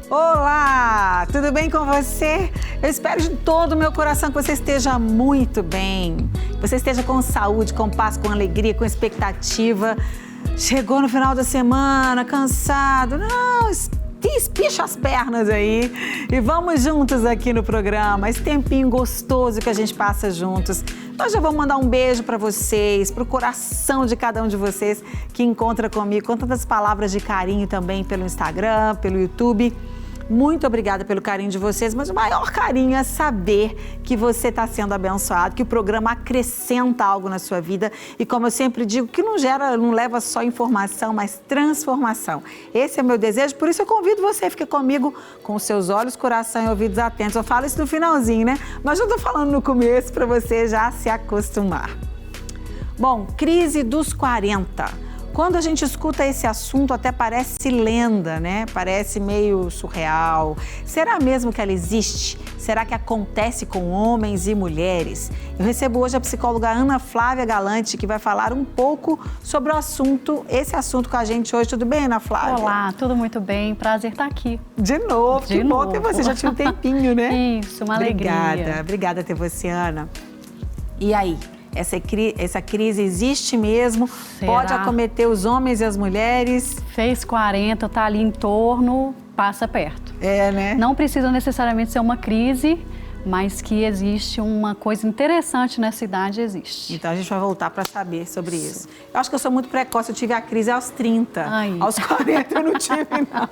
Olá, tudo bem com você? Eu espero de todo o meu coração que você esteja muito bem, que você esteja com saúde, com paz, com alegria, com expectativa. Chegou no final da semana, cansado, não, espicha as pernas aí e vamos juntos aqui no programa, esse tempinho gostoso que a gente passa juntos. Nós já vamos mandar um beijo para vocês, para o coração de cada um de vocês que encontra comigo, com tantas palavras de carinho também pelo Instagram, pelo YouTube. Muito obrigada pelo carinho de vocês, mas o maior carinho é saber que você está sendo abençoado, que o programa acrescenta algo na sua vida e, como eu sempre digo, que não leva só informação, mas transformação. Esse é o meu desejo, por isso eu convido você a ficar comigo com seus olhos, coração e ouvidos atentos. Eu falo isso no finalzinho, né? Mas eu estou falando no começo para você já se acostumar. Bom, crise dos 40. Quando a gente escuta esse assunto, até parece lenda, né? Parece meio surreal. Será mesmo que ela existe? Será que acontece com homens e mulheres? Eu recebo hoje a psicóloga Ana Flávia Galante, que vai falar um pouco sobre o assunto, esse assunto com a gente hoje. Tudo bem, Ana Flávia? Olá, tudo muito bem. Prazer estar aqui. De novo, que bom ter você. Já tinha um tempinho, né? Isso, uma alegria. Obrigada ter você, Ana. E aí? Essa crise existe mesmo? Será? Pode acometer os homens e as mulheres? Fez 40, tá ali em torno, passa perto. É, né? Não precisa necessariamente ser uma crise, mas que existe uma coisa interessante nessa idade, existe. Então a gente vai voltar para saber sobre isso. Eu acho que eu sou muito precoce, eu tive a crise aos 30. Ai. Aos 40 eu não tive, não.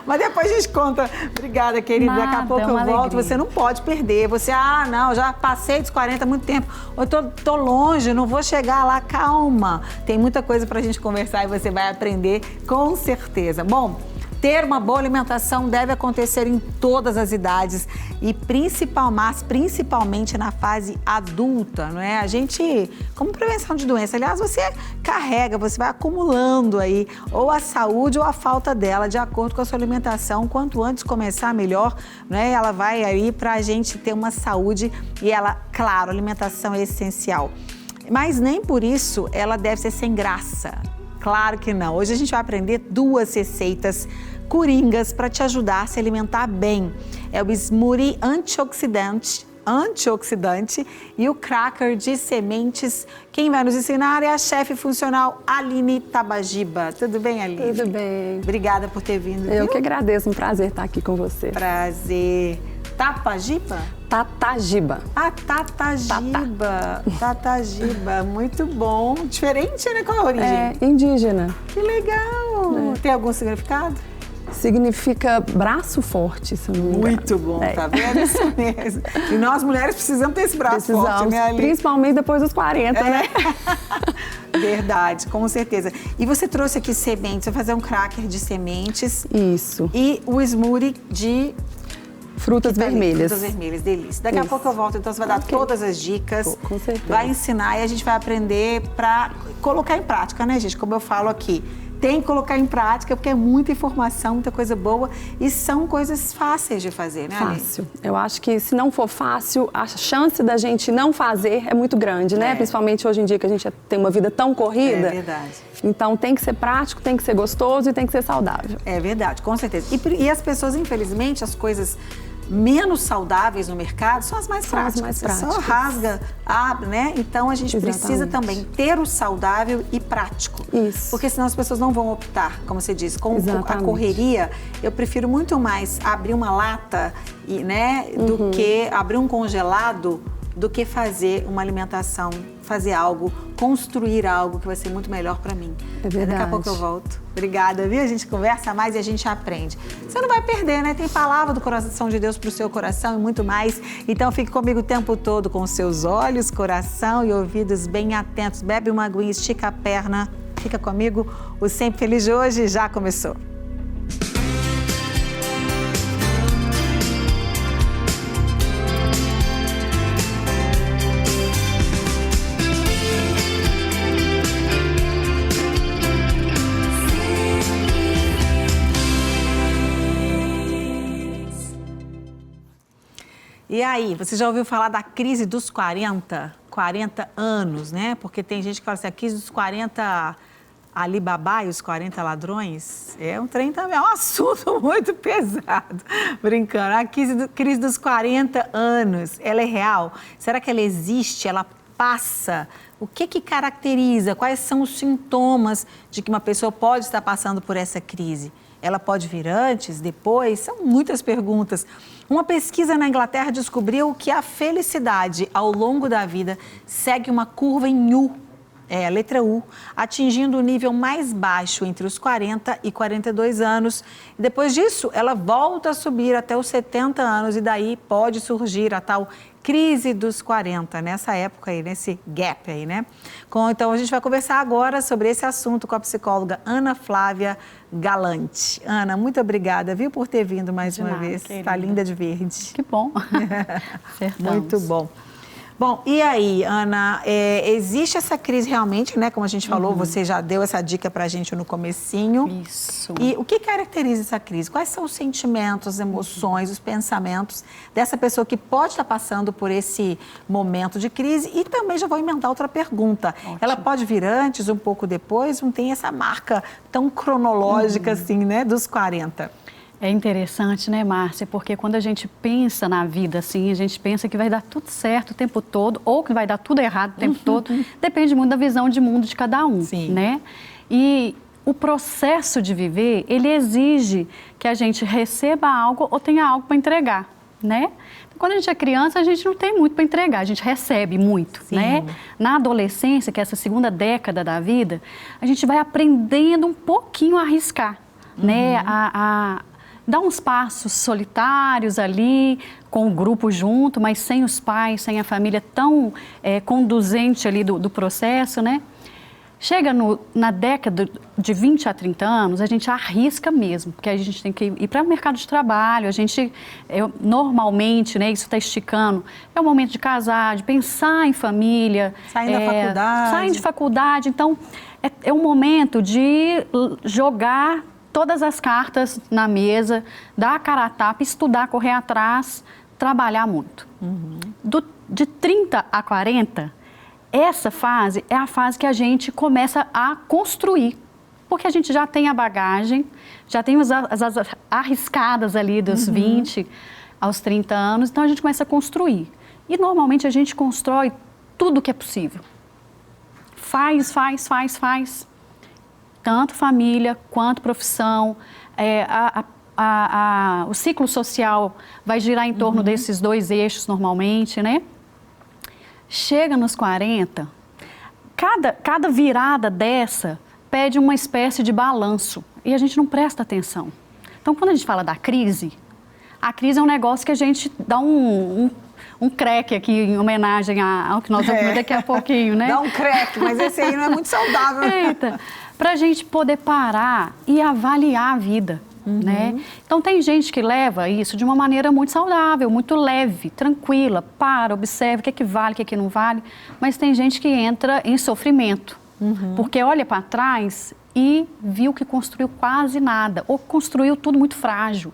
Mas depois a gente conta. Obrigada, querida. Daqui a pouco eu volto. Alegria. Você não pode perder. Você, não, já passei dos 40 há muito tempo. Eu tô longe, não vou chegar lá. Calma. Tem muita coisa para a gente conversar e você vai aprender com certeza. Bom, ter uma boa alimentação deve acontecer em todas as idades e principalmente na fase adulta, não é? A gente, como prevenção de doença, aliás, você carrega, você vai acumulando aí ou a saúde ou a falta dela, de acordo com a sua alimentação. Quanto antes começar, melhor, não é? Ela vai aí para a gente ter uma saúde e ela, claro, a alimentação é essencial. Mas nem por isso ela deve ser sem graça. Claro que não. Hoje a gente vai aprender 2 receitas coringas para te ajudar a se alimentar bem. É o smoothie antioxidante e o cracker de sementes. Quem vai nos ensinar é a chefe funcional Aline Tabajiba. Tudo bem, Aline? Tudo bem. Obrigada por ter vindo. Eu que agradeço, um prazer estar aqui com você. Prazer. Tapajiba? Tatajiba. Tatajiba, muito bom. Diferente, né? Qual a origem? É indígena. Que legal. Tem algum significado? Significa braço forte, se eu não me engano. Muito bom, tá vendo? Isso mesmo. E nós mulheres precisamos ter esse braço forte, né, Aline? Principalmente depois dos 40, né? Verdade, com certeza. E você trouxe aqui sementes, vai fazer um cracker de sementes. Isso. E o smoothie de... Frutas vermelhas. Frutas vermelhas, delícia. Daqui a pouco eu volto, então você vai dar todas as dicas. Com certeza. Vai ensinar e a gente vai aprender para colocar em prática, né, gente? Como eu falo aqui, tem que colocar em prática porque é muita informação, muita coisa boa e são coisas fáceis de fazer, né, Aline? Fácil. Eu acho que se não for fácil, a chance da gente não fazer é muito grande, né? Principalmente hoje em dia que a gente tem uma vida tão corrida. É verdade. Então tem que ser prático, tem que ser gostoso e tem que ser saudável. É verdade, com certeza. E as pessoas, infelizmente, as coisas menos saudáveis no mercado são as mais práticas. Só rasga, abre, né? Então a gente precisa também ter o saudável e prático. Isso. Porque senão as pessoas não vão optar, como você diz, com a correria. Eu prefiro muito mais abrir uma lata, né, do que abrir um congelado, do que fazer uma alimentação, fazer algo, construir algo que vai ser muito melhor para mim. É verdade. Daqui a pouco eu volto. Obrigada, viu? A gente conversa mais e a gente aprende. Você não vai perder, né? Tem palavra do coração de Deus para o seu coração e muito mais. Então fique comigo o tempo todo com os seus olhos, coração e ouvidos bem atentos. Bebe uma aguinha, estica a perna. Fica comigo. O Sempre Feliz de hoje já começou. E aí, você já ouviu falar da crise dos 40 anos, né? Porque tem gente que fala assim, a crise dos 40 Alibaba e os 40 ladrões, é um trem também, é um assunto muito pesado. Brincando, a crise dos 40 anos, ela é real? Será que ela existe? Ela passa? O que caracteriza? Quais são os sintomas de que uma pessoa pode estar passando por essa crise? Ela pode vir antes, depois? São muitas perguntas. Uma pesquisa na Inglaterra descobriu que a felicidade ao longo da vida segue uma curva em U, a letra U, atingindo o nível mais baixo entre os 40 e 42 anos. E depois disso, ela volta a subir até os 70 anos e daí pode surgir a tal crise dos 40, nessa época aí, nesse gap aí, né? Então, a gente vai conversar agora sobre esse assunto com a psicóloga Ana Flávia Galante. Ana, muito obrigada, viu, por ter vindo mais uma vez. Está linda de verde. Que bom. Muito bom. Bom, e aí, Ana, existe essa crise realmente, né? Como a gente falou, você já deu essa dica pra gente no comecinho. Isso. E o que caracteriza essa crise? Quais são os sentimentos, as emoções, os pensamentos dessa pessoa que pode estar passando por esse momento de crise? E também já vou emendar outra pergunta. Ótimo. Ela pode vir antes, um pouco depois? Não tem essa marca tão cronológica assim, né? Dos 40. É interessante, né, Márcia? Porque quando a gente pensa na vida assim, a gente pensa que vai dar tudo certo o tempo todo ou que vai dar tudo errado o tempo todo. Depende muito da visão de mundo de cada um, né? E o processo de viver, ele exige que a gente receba algo ou tenha algo para entregar, né? Quando a gente é criança, a gente não tem muito para entregar, a gente recebe muito, né? Na adolescência, que é essa segunda década da vida, a gente vai aprendendo um pouquinho a arriscar, né? Dar uns passos solitários ali, com o grupo junto, mas sem os pais, sem a família tão conduzente ali do processo, né? Chega na década de 20 a 30 anos, a gente arrisca mesmo, porque a gente tem que ir para o mercado de trabalho, a gente, normalmente, né, isso está esticando, é o momento de casar, de pensar em família. Saindo da faculdade. Saindo de faculdade, então é um momento de jogar todas as cartas na mesa, dar a cara a tapa, estudar, correr atrás, trabalhar muito. De 30 a 40, essa fase é a fase que a gente começa a construir, porque a gente já tem a bagagem, já tem as arriscadas ali dos 20 aos 30 anos, então a gente começa a construir. E normalmente a gente constrói tudo que é possível. Faz. Tanto família quanto profissão, o ciclo social vai girar em torno desses dois eixos normalmente, né? Chega nos 40, cada virada dessa pede uma espécie de balanço e a gente não presta atenção. Então, quando a gente fala da crise, a crise é um negócio que a gente dá um crack aqui em homenagem ao que nós vamos comer daqui a pouquinho, né? Dá um crack, mas esse aí não é muito saudável. Eita, para a gente poder parar e avaliar a vida, né? Então, tem gente que leva isso de uma maneira muito saudável, muito leve, tranquila, observa o que vale, o que não vale, mas tem gente que entra em sofrimento, porque olha para trás e viu que construiu quase nada, ou construiu tudo muito frágil.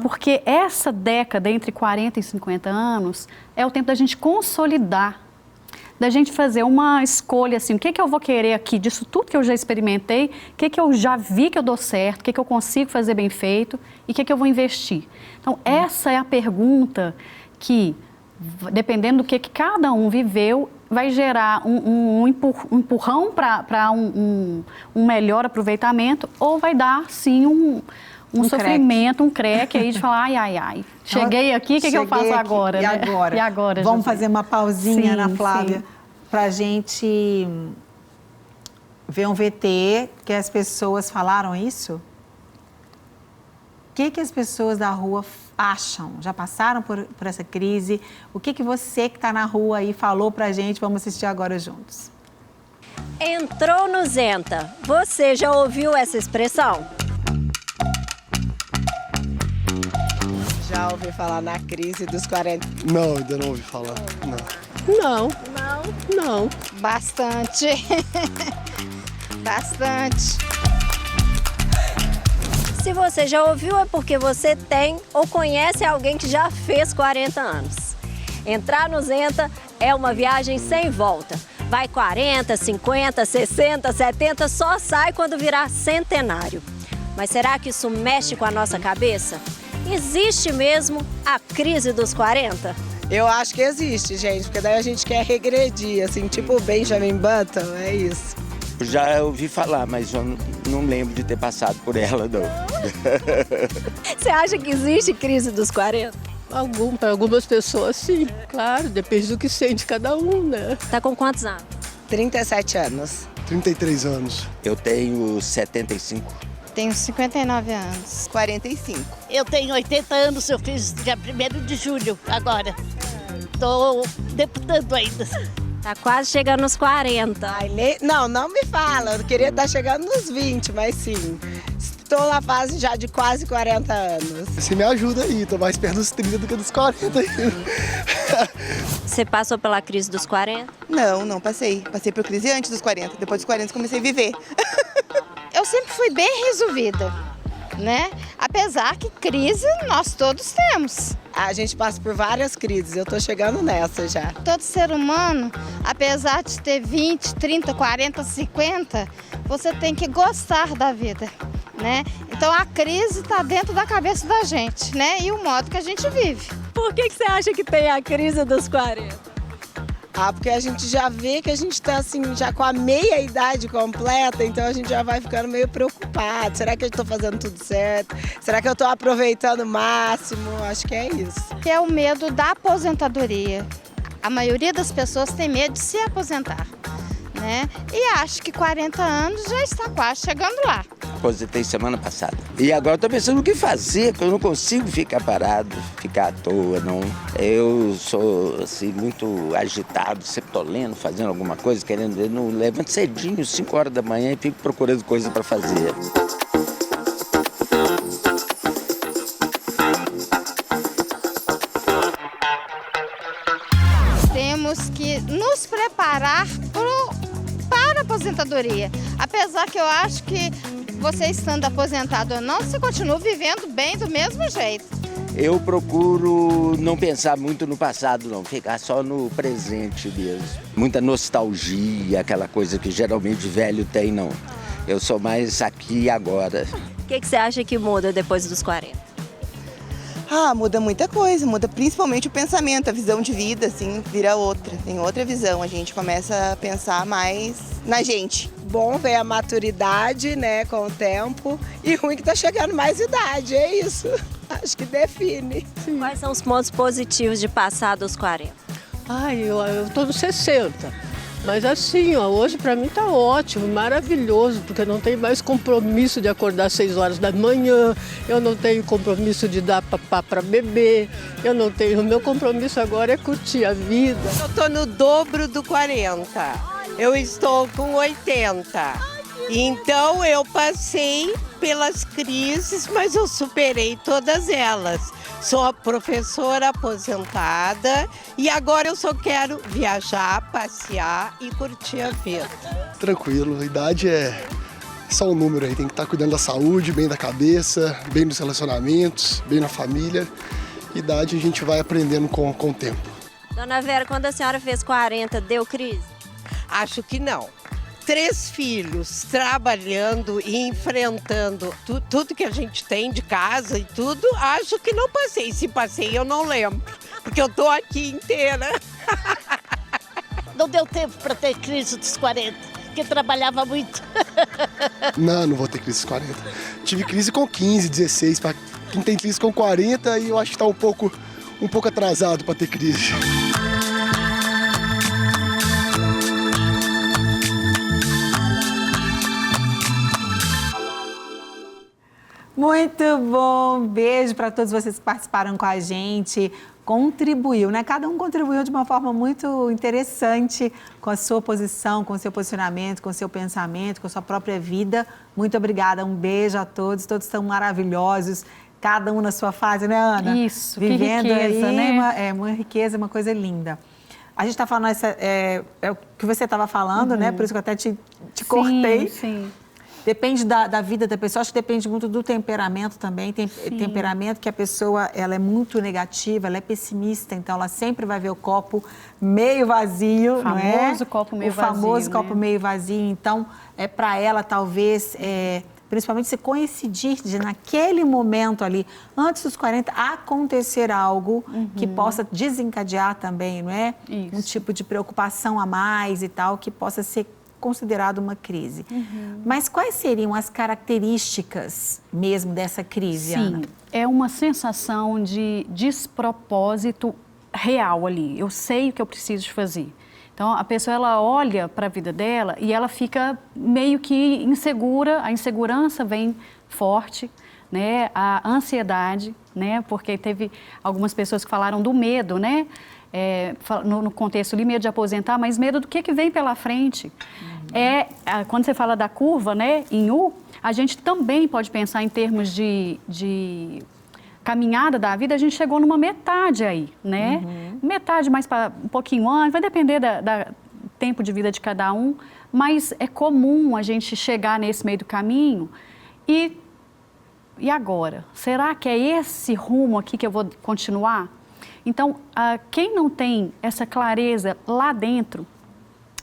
Porque essa década entre 40 e 50 anos é o tempo da gente consolidar, da gente fazer uma escolha assim, o que eu vou querer aqui disso tudo que eu já experimentei, o que eu já vi que eu dou certo, o que eu consigo fazer bem feito e o que eu vou investir. Então, essa é a pergunta que, dependendo do que cada um viveu, vai gerar um empurrão para um melhor aproveitamento ou vai dar, sim, um sofrimento, um creque aí de falar, ai, cheguei aqui, o que eu faço agora? E né? agora? E agora? Vamos fazer uma pausinha, Ana Sim, Flávia, para a gente ver um VT que as pessoas falaram isso? O que as pessoas da rua acham? Já passaram por essa crise? O que você que está na rua aí falou para a gente? Vamos assistir agora juntos. Entrou no Zenta. Você já ouviu essa expressão? Já ouvi falar na crise dos 40. Não, ainda não ouvi falar. Não. Bastante. Bastante. Se você já ouviu, é porque você tem ou conhece alguém que já fez 40 anos. Entrar no Zenta é uma viagem sem volta. Vai 40, 50, 60, 70, só sai quando virar centenário. Mas será que isso mexe com a nossa cabeça? Existe mesmo a crise dos 40? Eu acho que existe, gente, porque daí a gente quer regredir, assim, tipo o Benjamin Button, é isso. Já ouvi falar, mas eu não lembro de ter passado por ela, não. Você acha que existe crise dos 40? Para algumas pessoas, sim. Claro, depende do que sente cada um, né? Tá com quantos anos? 37 anos. 33 anos. Eu tenho 75. Tenho 59 anos. 45. Eu tenho 80 anos, eu fiz dia 1º de julho, agora. Estou deputando ainda. Tá quase chegando nos 40. Ai, não me fala, eu queria estar chegando nos 20, mas sim. Estou na fase já de quase 40 anos. Você me ajuda aí, tô mais perto dos 30 do que dos 40 aí. Você passou pela crise dos 40? Não passei. Passei por crise antes dos 40. Depois dos 40 comecei a viver. Eu sempre fui bem resolvida, né? Apesar que crise nós todos temos. A gente passa por várias crises, eu tô chegando nessa já. Todo ser humano, apesar de ter 20, 30, 40, 50, você tem que gostar da vida, né? Então a crise está dentro da cabeça da gente, né? E o modo que a gente vive. Por que você acha que tem a crise dos 40? Porque a gente já vê que a gente tá assim, já com a meia idade completa, então a gente já vai ficando meio preocupado. Será que eu tô fazendo tudo certo? Será que eu tô aproveitando o máximo? Acho que é isso. Que é o medo da aposentadoria. A maioria das pessoas tem medo de se aposentar, né? E acho que 40 anos já está quase chegando lá. Aposentei semana passada. E agora eu tô pensando o que fazer, porque eu não consigo ficar parado, ficar à toa, não. Eu sou, assim, muito agitado, sempre tô lendo, fazendo alguma coisa, querendo ver. Não levanto cedinho, 5 horas da manhã, e fico procurando coisa para fazer. Temos que nos preparar para a aposentadoria. Apesar que eu acho que você estando aposentado ou não, você continua vivendo bem do mesmo jeito. Eu procuro não pensar muito no passado, não. Ficar só no presente mesmo. Muita nostalgia, aquela coisa que geralmente velho tem, não. Eu sou mais aqui e agora. O que você acha que muda depois dos 40? Muda muita coisa, muda principalmente o pensamento, a visão de vida, assim, vira outra. Tem outra visão, a gente começa a pensar mais na gente. Bom ver a maturidade, né, com o tempo, e ruim que tá chegando mais idade, é isso. Acho que define. Quais são os pontos positivos de passar dos 40? Eu tô nos 60. Mas assim, hoje pra mim tá ótimo, maravilhoso, porque eu não tenho mais compromisso de acordar às 6 horas da manhã, eu não tenho compromisso de dar papá pra bebê, o meu compromisso agora é curtir a vida. Eu tô no dobro do 40, eu estou com 80. Então eu passei pelas crises, mas eu superei todas elas. Sou a professora aposentada e agora eu só quero viajar, passear e curtir a vida. Tranquilo, a idade é só um número aí, tem que estar cuidando da saúde, bem da cabeça, bem dos relacionamentos, bem na família. Idade a gente vai aprendendo com o tempo. Dona Vera, quando a senhora fez 40, deu crise? Acho que não. 3 filhos trabalhando e enfrentando tudo que a gente tem de casa e tudo, acho que não passei. Se passei, eu não lembro, porque eu tô aqui inteira. Não deu tempo para ter crise dos 40, porque trabalhava muito. Não vou ter crise com 40. Tive crise com 15, 16, para quem tem crise com 40 e eu acho que tá um pouco atrasado para ter crise. Muito bom, beijo para todos vocês que participaram com a gente, contribuiu, né? Cada um contribuiu de uma forma muito interessante com a sua posição, com o seu posicionamento, com o seu pensamento, com a sua própria vida. Muito obrigada, um beijo a todos são maravilhosos, cada um na sua fase, né, Ana? Isso, vivendo que riqueza, aí, né? uma riqueza, uma coisa linda. A gente está falando, é o que você estava falando, né? Por isso que eu até te cortei. Sim. Depende da vida da pessoa, acho que depende muito do temperamento também. Tem temperamento que a pessoa ela é muito negativa, ela é pessimista, então ela sempre vai ver o copo meio vazio, não é? Famoso copo meio vazio, o famoso né? copo meio vazio. Então, para ela, talvez, principalmente se coincidir de naquele momento ali, antes dos 40, acontecer algo que possa desencadear também, não é? Isso. Um tipo de preocupação a mais e tal, que possa ser considerado uma crise. Mas quais seriam as características mesmo dessa crise, Ana? Sim, é uma sensação de despropósito real ali. Eu sei o que eu preciso fazer. Então, a pessoa, ela olha para a vida dela e ela fica meio que insegura, a insegurança vem forte, né? A ansiedade, né? Porque teve algumas pessoas que falaram do medo, né? No contexto de medo de aposentar, mas medo do que vem pela frente. Quando você fala da curva, né, em U, a gente também pode pensar em termos de caminhada da vida, a gente chegou numa metade aí, né? Metade mais para um pouquinho antes, vai depender do tempo de vida de cada um, mas é comum a gente chegar nesse meio do caminho e agora? Será que é esse rumo aqui que eu vou continuar? Então, quem não tem essa clareza lá dentro,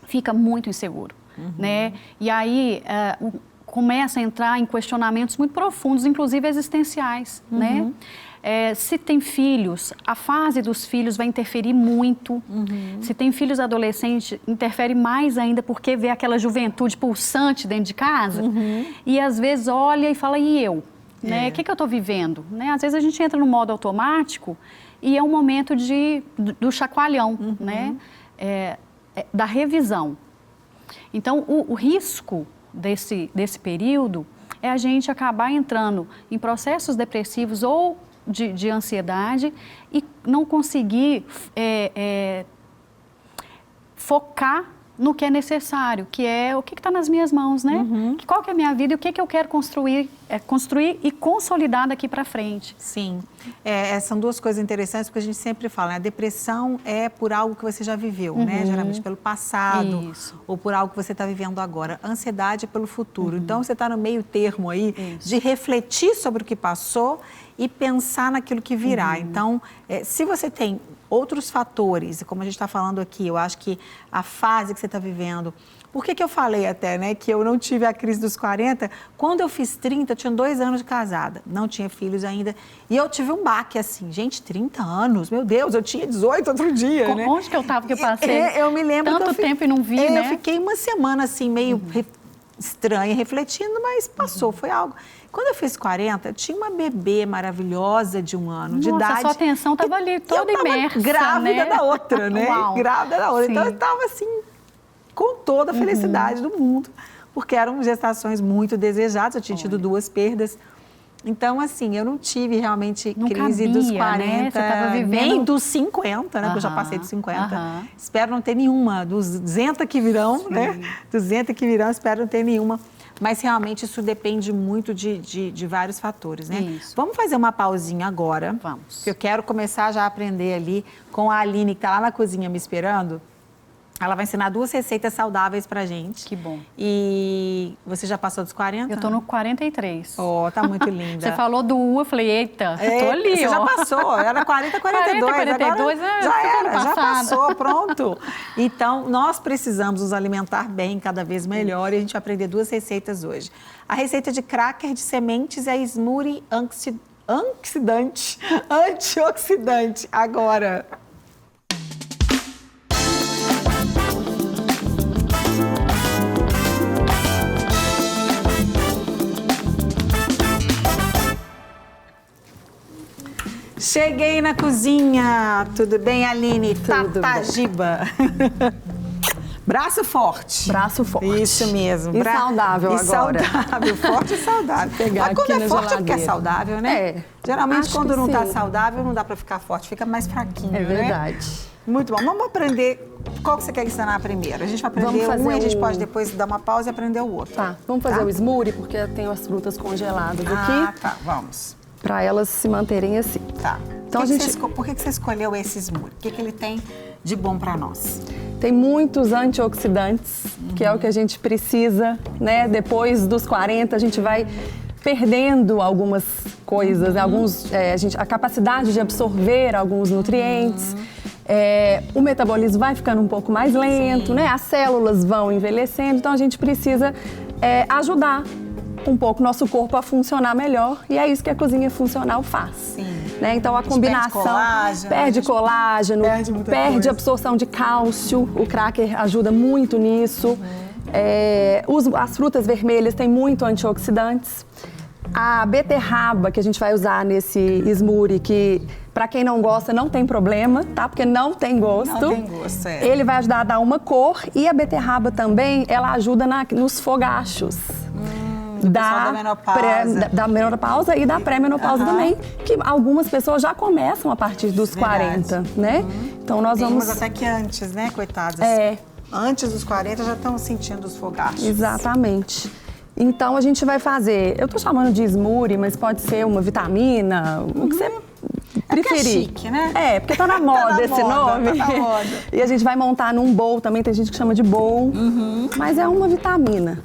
fica muito inseguro, né? E aí, começa a entrar em questionamentos muito profundos, inclusive existenciais, né? Se tem filhos, a fase dos filhos vai interferir muito. Se tem filhos adolescentes, interfere mais ainda, porque vê aquela juventude pulsante dentro de casa. E, às vezes, olha e fala, e eu? Né? O que eu estou vivendo? Né? Às vezes, a gente entra no modo automático e é um momento do chacoalhão, né? Da revisão. Então, o risco desse período é a gente acabar entrando em processos depressivos ou de ansiedade e não conseguir focar no que é necessário, que é o que está nas minhas mãos, né? Qual que é a minha vida e o que eu quero construir e consolidar daqui para frente. Sim, são duas coisas interessantes, porque a gente sempre fala, né? A depressão é por algo que você já viveu, né? Geralmente pelo passado ou por algo que você está vivendo agora. A ansiedade é pelo futuro. Então, você está no meio termo aí de refletir sobre o que passou e pensar naquilo que virá. Então, se você tem outros fatores, como a gente está falando aqui, eu acho que a fase que você está vivendo... Por que eu falei até, né, que eu não tive a crise dos 40? Quando eu fiz 30, eu tinha 2 anos de casada, não tinha filhos ainda, e eu tive um baque assim, gente, 30 anos, meu Deus, eu tinha 18 outro dia, né? Onde que eu estava que eu passei? Eu me lembro tanto tempo e não vi, né? Eu fiquei uma semana assim, meio estranha, refletindo, mas passou, foi algo... Quando eu fiz 40, tinha uma bebê maravilhosa de 1 ano de idade. Nossa, sua atenção estava ali toda imersa, grávida, né? da outra, né? Uau. Grávida da outra. Sim. Então, eu estava assim, com toda a felicidade do mundo, porque eram gestações muito desejadas, eu tinha tido 2 perdas. Então, assim, eu não tive realmente crise dos 40, né? Você estava vivendo... nem dos 50, né? Porque eu já passei dos 50. Espero não ter nenhuma, dos 200 que virão, né? 200 que virão, espero não ter nenhuma. Mas realmente isso depende muito de vários fatores, né? Isso. Vamos fazer uma pausinha agora. Vamos. Que eu quero começar já a aprender ali com a Aline, que está lá na cozinha me esperando. Ela vai ensinar 2 receitas saudáveis pra gente. Que bom. E você já passou dos 40? Eu tô no 43. Oh, tá muito linda. Você falou do U, eu falei, eita, tô ali, Você já passou, era 40, 42. 42, agora já passou, pronto. Então, nós precisamos nos alimentar bem, cada vez melhor, e a gente vai aprender 2 receitas hoje. A receita de cracker de sementes é smoothie antioxidante. Agora... Cheguei na cozinha. Tudo bem, Aline? Tatagiba. Braço forte. Braço forte. Isso mesmo. E saudável agora. Saudável, forte e saudável. Pegar quando aqui é na forte é porque é geladeira. saudável, né? Geralmente, Acho quando que não está sim. saudável, não dá para ficar forte, fica mais fraquinho, É verdade. né? Muito bom. Vamos aprender. Qual que você quer ensinar primeiro? A gente vai aprender um e a gente pode depois dar uma pausa e aprender o outro. Tá, vamos fazer o smoothie, porque eu tenho as frutas congeladas aqui. Ah, tá. Vamos. Para elas se manterem assim. Tá. Então, por que você escolheu esse smoothie? O que ele tem de bom para nós? Tem muitos antioxidantes, que é o que a gente precisa, né? Depois dos 40, a gente vai perdendo algumas coisas, a capacidade de absorver alguns nutrientes. O metabolismo vai ficando um pouco mais lento, né? As células vão envelhecendo, então a gente precisa ajudar um pouco nosso corpo a funcionar melhor, e é isso que a cozinha funcional faz. Sim. Né? Então a combinação perde colágeno, perde absorção de cálcio, o cracker ajuda muito nisso. As frutas vermelhas têm muito antioxidantes. A beterraba que a gente vai usar nesse smoothie, que para quem não gosta não tem problema, tá? Porque não tem gosto. Não tem gosto, Ele vai ajudar a dar uma cor, e a beterraba também, ela ajuda nos fogachos. Da menopausa e da pré-menopausa também, que algumas pessoas já começam a partir dos 40, né? Então nós vamos... Mas até que antes, né, coitadas? Antes dos 40 já estão sentindo os fogachos. Exatamente. Então a gente vai fazer, eu tô chamando de smoothie, mas pode ser uma vitamina, o que você preferir. É chique, né? Porque tá na moda esse nome. Tá na moda. E a gente vai montar num bowl também, tem gente que chama de bowl, mas é uma vitamina.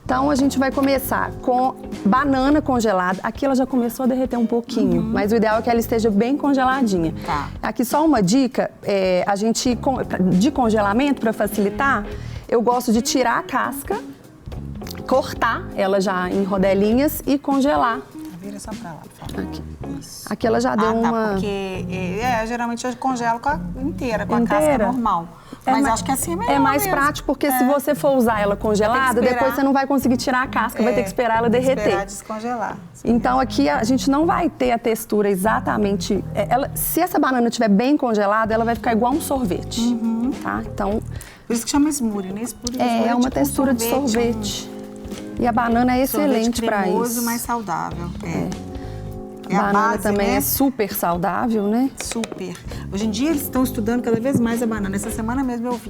Então a gente vai começar com banana congelada. Aqui ela já começou a derreter um pouquinho, mas o ideal é que ela esteja bem congeladinha. Tá. Aqui só uma dica, de congelamento para facilitar, eu gosto de tirar a casca, cortar ela já em rodelinhas e congelar. Vira só pra lá, por favor. Aqui. Isso. Aqui ela já deu uma... Porque geralmente eu congelo inteira, com a casca normal. Mas acho que assim é melhor. É mais prático, porque se você for usar ela congelada, depois você não vai conseguir tirar a casca, vai ter que esperar ela derreter. Esperar descongelar. Então aqui a gente não vai ter a textura exatamente... se essa banana estiver bem congelada, ela vai ficar igual um sorvete. Tá? Então... Por isso que chama smoothie, né? É uma textura de sorvete. E a banana é excelente para isso. Cremoso, mais saudável. A banana também é super saudável, né? Super. Hoje em dia eles estão estudando cada vez mais a banana. Essa semana mesmo eu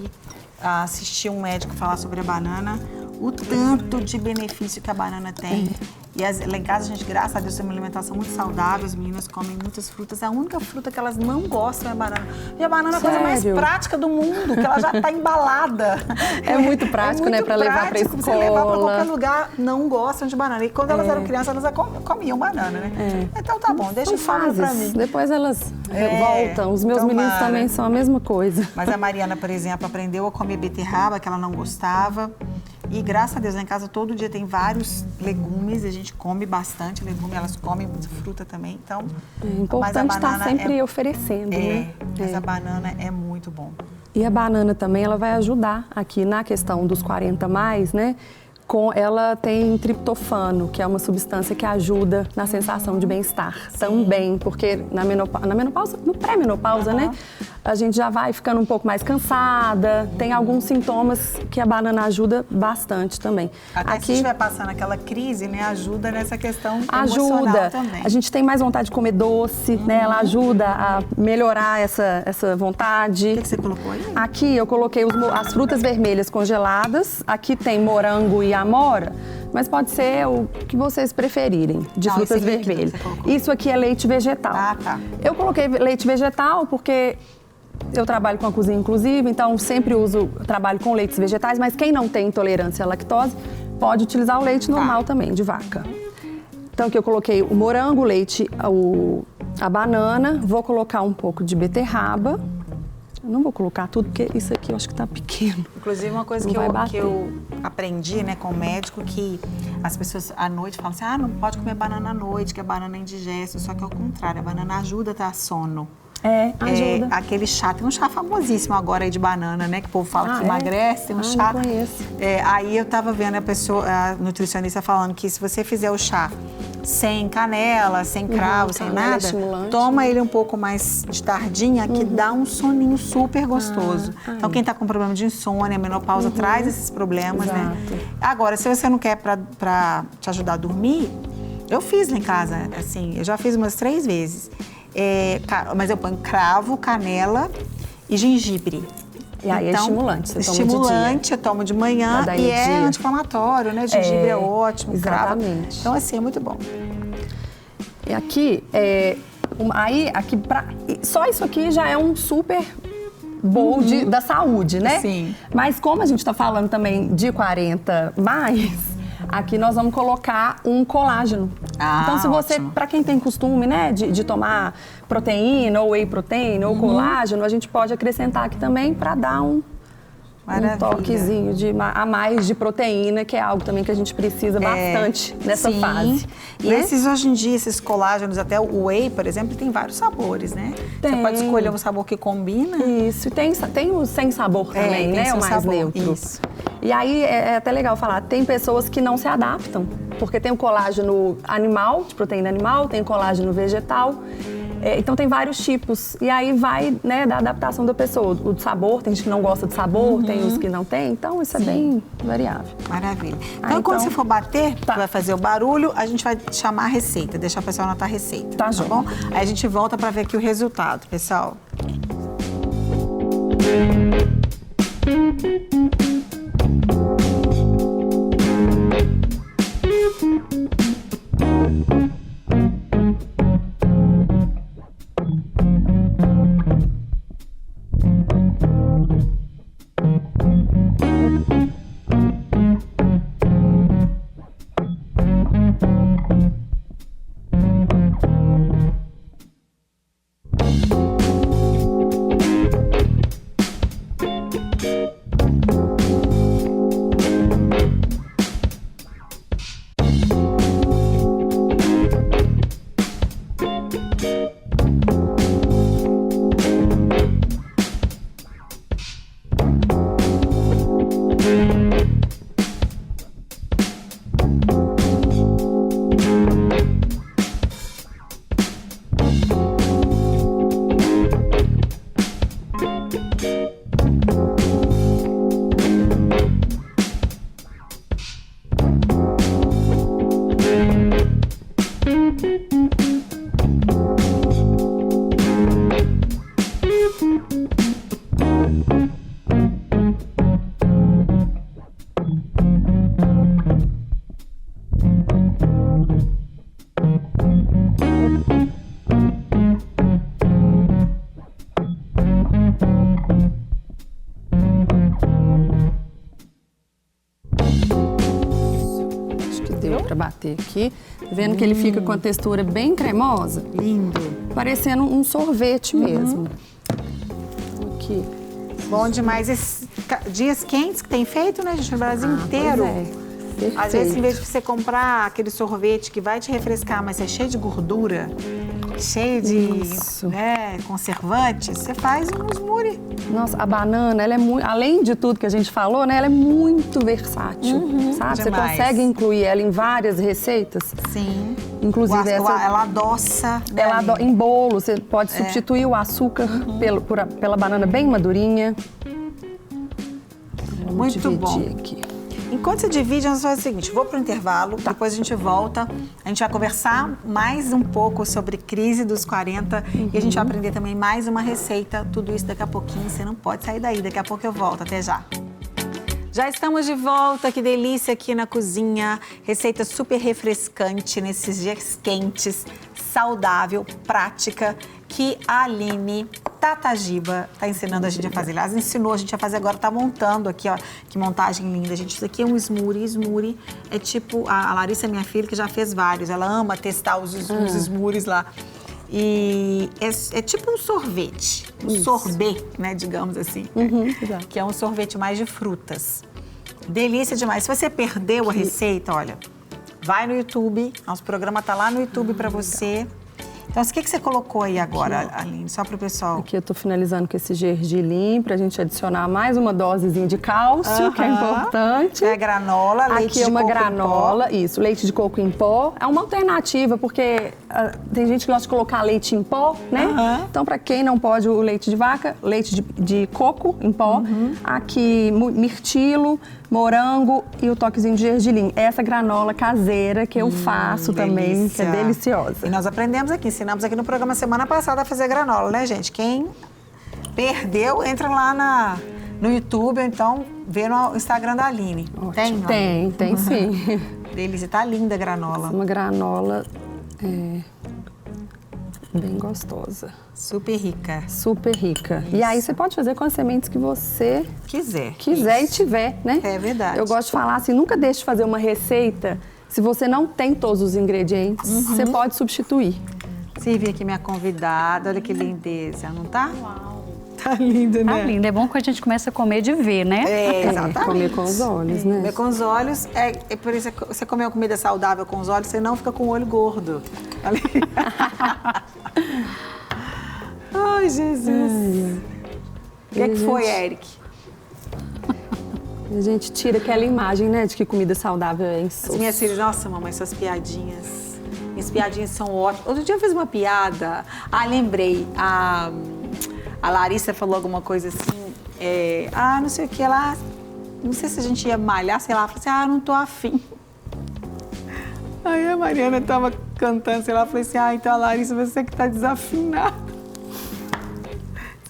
assisti um médico falar sobre a banana, o tanto de benefício que a banana tem. E lá em casa a gente, graças a Deus, tem uma alimentação muito saudável, as meninas comem muitas frutas. A única fruta que elas não gostam é a banana. E a banana é a coisa mais prática do mundo, que ela já está embalada. É muito prático, né, para levar para escola. Você levar para qualquer lugar, não gostam de banana. E quando elas eram crianças, elas comiam banana, né? Então tá bom, deixa fome para mim. Depois elas voltam. Os meus meninos também são a mesma coisa. Mas a Mariana, por exemplo, aprendeu a comer beterraba, que ela não gostava. E graças a Deus, lá em casa todo dia tem vários legumes, a gente come bastante legume, elas comem muita fruta também, então... É importante estar sempre oferecendo, né? Mas a banana é muito bom. E a banana também, ela vai ajudar aqui na questão dos 40 mais, né? Ela tem triptofano, que é uma substância que ajuda na sensação de bem-estar também, porque na menopausa, no pré-menopausa, né? A gente já vai ficando um pouco mais cansada, tem alguns sintomas que a banana ajuda bastante também. Até se estiver passando aquela crise, né? Ajuda nessa questão emocional também. A gente tem mais vontade de comer doce, né? Ela ajuda a melhorar essa vontade. O que você colocou aí? Aqui eu coloquei as frutas vermelhas congeladas, aqui tem morango e amora, mas pode ser o que vocês preferirem, de frutas vermelhas. Isso aqui é leite vegetal. Tá. Eu coloquei leite vegetal porque eu trabalho com a cozinha inclusive, então sempre trabalho com leites vegetais, mas quem não tem intolerância à lactose pode utilizar o leite normal também, de vaca. Então aqui eu coloquei o morango, o leite, a banana, vou colocar um pouco de beterraba. Eu não vou colocar tudo, porque isso aqui eu acho que tá pequeno. Inclusive, uma coisa que eu aprendi, né, com o médico, que as pessoas à noite falam assim, não pode comer banana à noite, que a banana é indigesta. Só que ao contrário, a banana ajuda a dar sono. Ajuda. Aquele chá, tem um chá famosíssimo agora aí de banana, né, que o povo fala que emagrece, tem um chá. Não conheço. Aí eu tava vendo a nutricionista falando que se você fizer o chá sem canela, sem cravo, sem nada, toma ele um pouco mais de tardinha, que dá um soninho super gostoso. Então, quem tá com problema de insônia, menopausa, traz esses problemas, né? Agora, se você não quer pra te ajudar a dormir, eu fiz lá em casa, assim, eu já fiz umas 3 vezes. Mas eu ponho cravo, canela e gengibre. E aí então, é estimulante, você toma estimulante, de dia. Eu tomo de manhã e é anti-inflamatório, né? Gengibre é ótimo, exatamente. Cravo. Então, assim, é muito bom. E aqui, só isso aqui já é um super bowl da saúde, né? Sim. Mas como a gente está falando também de 40 mais, aqui nós vamos colocar um colágeno. Então, se você, para quem tem costume, né, de tomar proteína, ou whey protein, ou colágeno, a gente pode acrescentar aqui também para dar um toquezinho a mais de proteína, que é algo também que a gente precisa bastante nessa fase. E né? esses, hoje em dia, esses colágenos, até o whey, por exemplo, tem vários sabores, né? Você pode escolher um sabor que combina. Isso, tem o sem sabor também, né? O mais neutro. Isso. E aí, é até legal falar, tem pessoas que não se adaptam, porque tem o colágeno animal, de proteína animal, tem o colágeno vegetal. Então tem vários tipos. E aí vai, né, da adaptação da pessoa. O sabor, tem gente que não gosta de sabor, tem os que não tem. Então isso é bem variável. Maravilha. Então, quando você for bater, vai fazer o barulho, a gente vai chamar a receita, deixar o pessoal anotar a receita. Tá bom? Aí a gente volta para ver aqui o resultado, pessoal. Para bater aqui, vendo que ele fica com a textura bem cremosa. Lindo. Parecendo um sorvete mesmo. Aqui. Bom demais. Esses dias quentes que tem feito, né, gente, no Brasil inteiro. Perfeito. Às vezes, em vez de você comprar aquele sorvete que vai te refrescar, mas é cheio de gordura, cheio de conservantes, você faz um smoothie. Nossa, a banana, ela é muito, além de tudo que a gente falou, né, ela é muito versátil, sabe? Demais. Você consegue incluir ela em várias receitas. Sim. Inclusive ela adoça. Em bolo, você pode substituir o açúcar pela banana bem madurinha. Muito bom. Aqui. Enquanto você divide, nós vamos fazer o seguinte, vou para o intervalo, depois a gente volta, a gente vai conversar mais um pouco sobre crise dos 40 e a gente vai aprender também mais uma receita, tudo isso daqui a pouquinho, você não pode sair daí, daqui a pouco eu volto, até já. Já estamos de volta, que delícia aqui na cozinha, receita super refrescante nesses dias quentes, saudável, prática, que a Aline Tatagiba está ensinando a gente a fazer. Ela ensinou a gente a fazer, agora está montando aqui, ó, que montagem linda, gente. Isso aqui é um smoothie. Smoothie é tipo, a Larissa, minha filha, que já fez vários, ela ama testar os smoothies lá. E é tipo um sorvete, sorbet, né, digamos assim, que é um sorvete mais de frutas. Delícia demais. Se você perdeu a receita, olha, vai no YouTube, nosso programa tá lá no YouTube para você. Então, o que você colocou aí agora, Aline, só para o pessoal? Aqui eu tô finalizando com esse gergelim para a gente adicionar mais uma dosezinha de cálcio, que é importante. É granola, leite aqui é uma granola, isso, leite de coco em pó. É uma alternativa, porque tem gente que gosta de colocar leite em pó, né? Então, para quem não pode o leite de vaca, leite de coco em pó. Aqui, mirtilo, morango e o toquezinho de gergelim. Essa granola caseira que eu faço também, que é deliciosa. E nós aprendemos aqui, ensinamos aqui no programa semana passada a fazer granola, né, gente? Quem perdeu, entra lá no YouTube, ou então vê no Instagram da Aline. Tem sim. Delícia, tá linda a granola. Uma granola Bem gostosa. Super rica. Super rica. Isso. E aí você pode fazer com as sementes que você quiser e tiver, né? É verdade. Eu gosto de falar assim, nunca deixe de fazer uma receita. Se você não tem todos os ingredientes, você pode substituir. Servir aqui minha convidada, olha que lindeza, não tá? Uau! Tá lindo, né? Tá lindo, é bom que a gente começa a comer de ver, né? É, exatamente. Comer com os olhos, né? Comer com os olhos, é por isso que você comer uma comida saudável com os olhos, você não fica com o olho gordo. Ali. Ai, Jesus. O que é que foi, Eric? A gente tira aquela imagem, né, de que comida saudável é insosso. As minhas filhas, nossa, mamãe, suas piadinhas. Minhas piadinhas são ótimas. Outro dia eu fiz uma piada. Lembrei. A Larissa falou alguma coisa assim. Não sei o que lá. Não sei se a gente ia malhar, sei lá. Ela falou assim, não tô afim. Aí a Mariana tava cantando, sei lá. Falei assim, então a Larissa, você que tá desafinada.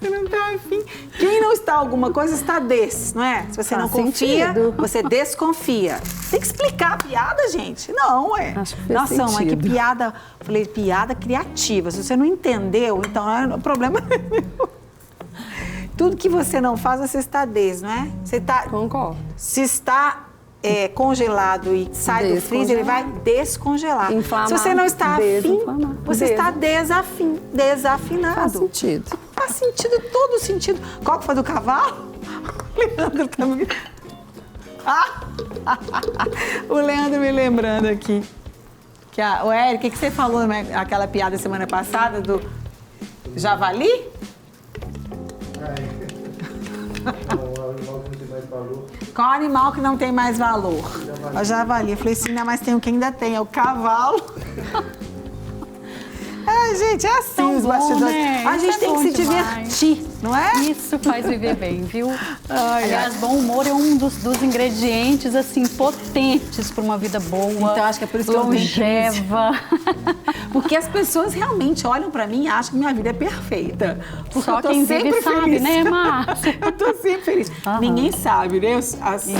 Você não tá afim. Quem não está alguma coisa está não é? Se você não confia, você desconfia. Tem que explicar a piada, gente. Não, Acho que fez Nossa, mãe, que sentido. piada. Falei, piada criativa. Se você não entendeu, então o problema é meu. Tudo que você não faz, você está não é? Você tá, Concordo. Se está congelado e sai do freezer, ele vai descongelar. Inflamar, se você não está afim, você está desafinado. Faz sentido. Faz sentido, todo sentido. Qual que foi do cavalo? O Leandro tá me... O Leandro me lembrando aqui. O Eric, o que você falou naquela piada semana passada do javali? Qual animal que não tem mais valor? O javali. Eu falei assim, mas tem um que ainda tem, é o cavalo. Gente, é assim os bastidores. Né? A gente tem que se divertir, não é? Isso faz viver bem, viu? Aliás, bom humor é um dos ingredientes, assim, potentes para uma vida boa. Então, acho que é por isso que longeva. Porque as pessoas realmente olham pra mim e acham que minha vida é perfeita. Porque só eu tô quem sempre vive feliz. sabe, né, Márcia? Eu tô sempre feliz. Ninguém sabe, né?